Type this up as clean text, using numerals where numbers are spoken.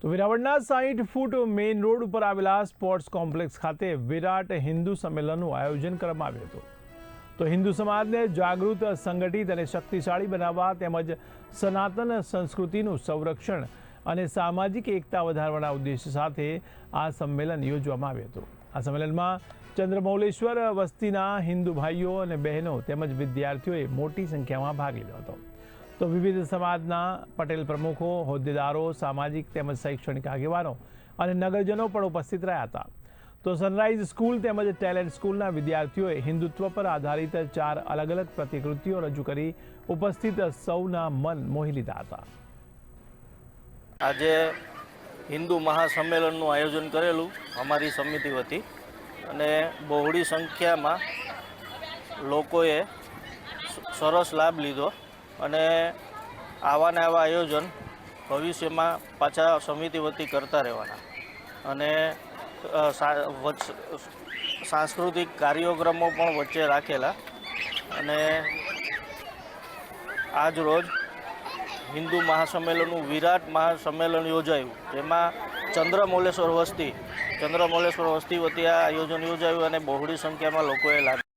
તો વેરાવળના 60 ફૂટ main road ઉપર આવેલા સ્પોર્ટ્સ કોમ્પ્લેક્સ ખાતે વિરાટ હિન્દુ સંમેલનનું આયોજન કરવામાં આવ્યું હતું. તો હિન્દુ સમાજને જાગૃત, સંગઠિત અને શક્તિશાળી બનાવવા તેમજ સનાતન સંસ્કૃતિનું સંરક્ષણ અને સામાજિક એકતા વધારવાના ઉદ્દેશ્ય સાથે આ સંમેલન યોજવામાં આવ્યું હતું. આ સંમેલનમાં ચંદ્રમૌલેશ્વર વસ્તીના હિન્દુ ભાઈઓ અને બહેનો તેમજ વિદ્યાર્થીઓએ મોટી સંખ્યામાં ભાગ લીધો હતો. તો વિવિધ સમાજના પટેલ પ્રમુખો, હોદ્દેદારો, સામાજિક તેમજ શૈક્ષણિક આગેવાનો અને નગરજનો પણ ઉપસ્થિત રહ્યા હતા. તો સનરાઈઝ સ્કૂલ તેમજ ટેલેન્ટ સ્કૂલના વિદ્યાર્થીઓએ હિન્દુત્વ પર આધારિત 4 અલગ અલગ પ્રતિકૃતિઓ રજૂ કરી ઉપસ્થિત સૌના મન મોહી લીધા હતા. આજે હિન્દુ મહાસંમેલનનું આયોજન કરેલું અમારી સમિતિ વતી અને બહોળી સંખ્યામાં લોકોએ સરસ લાભ લીધો અને આવા ને આવા આયોજન ભવિષ્યમાં પાછા સમિતિ વતી કરતા રહેવાના અને સાંસ્કૃતિક કાર્યક્રમો પણ વચ્ચે રાખેલા અને આજ રોજ હિન્દુ મહાસંમેલનનું વિરાટ મહાસંમેલન યોજાયું, જેમાં ચંદ્રમૌલેશ્વર વસ્તી વતી આ આયોજન યોજાયું અને બહોળી સંખ્યામાં લોકોએ લાભ